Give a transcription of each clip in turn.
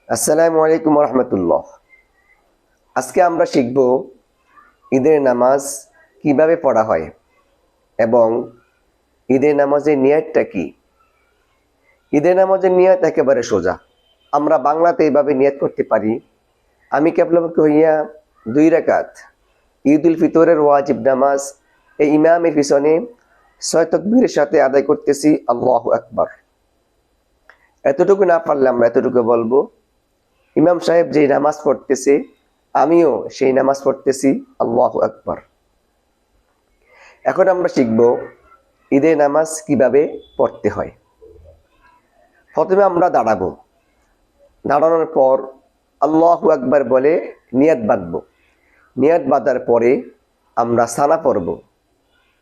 আসসালামু আলাইকুম রহমতুল্লাহ। আজকে আমরা শিখব ঈদের নামাজ কিভাবে পড়া হয় এবং ঈদের নামাজের নিয়তটা কি। ঈদের নামাজের নিয়ত একেবারে সোজা। আমরা বাংলাতে এইভাবে নিয়ত করতে পারি, আমি কেবলমাত্র হইয়া 2 রাকাত ঈদ উল ফিতরের ওয়াজিব নামাজ এই ইমামের পিছনে 6 তাকবীরের সাথে আদায় করতেছি আল্লাহু আকবার। এতটুকু না পারলে আমরা এতটুকু বলবো, ইমাম সাহেব যেই নামাজ পড়তেছে আমিও সেই নামাজ পড়তেছি আল্লাহু আকবার। এখন আমরা শিখব ঈদের নামাজ কিভাবে পড়তে হয়। প্রথমে আমরা দাঁড়াবো, দাঁড়ানোর পর আল্লাহু আকবার বলে নিয়াত বাঁধবো। নিয়াত বাঁধার পরে আমরা সানা পড়ব,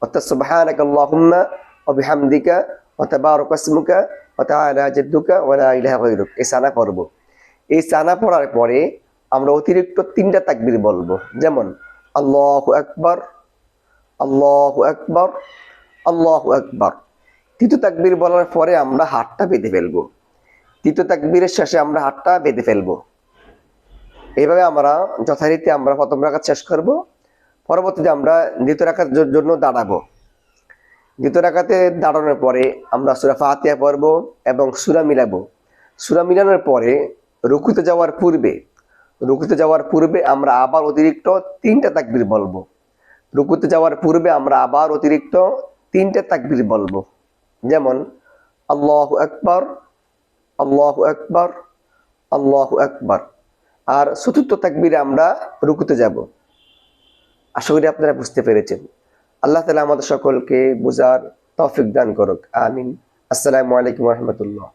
অর্থাৎ সুবহানাকা আল্লাহুম্মা ওয়া বিহামদিকা ওয়া তাবারাকা ইসমুকা ওয়া তাআলা জাদ্দুকা ওয়া লা ইলাহা গায়রুক, এই সানা পড়ব। এই সানা পড়ার পরে আমরা অতিরিক্ত 3টা তাকবীর বলবো, যেমন আল্লাহু আকবার, আল্লাহু আকবার, আল্লাহু আকবার। তৃতীয় তাকবীর বলার পরে আমরা হাতটা বেঁধে ফেলবো। তৃতীয় তাকবীরের শেষে আমরা হাতটা বেঁধে ফেলবো। এইভাবে আমরা যথারীতি আমরা প্রথম রাকাত শেষ করব। পরবর্তীতে আমরা দ্বিতীয় রাকাতের জন্য দাঁড়াবো। দ্বিতীয় রাকাতে দাঁড়ানোর পরে আমরা সূরা ফাতিহা পড়ব এবং সূরা মিলাবো। সূরা মিলানোর পরে রুকুতে যাওয়ার পূর্বে আমরা আবার অতিরিক্ত 3টা তাকবীর বলবো। রুকুতে যাওয়ার পূর্বে আমরা আবার অতিরিক্ত 3টা তাকবীর বলবো, যেমন আল্লাহু আকবার, আল্লাহু আকবার, আল্লাহু আকবার। আর চতুর্থ তাকবীরে আমরা রুকুতে যাব। আশা করি আপনারা বুঝতে পেরেছেন। আল্লাহ তাআলা আমাদের সকলকে বুঝার তৌফিক দান করুক, আমিন। আসসালামু আলাইকুম রহমতুল্লাহ।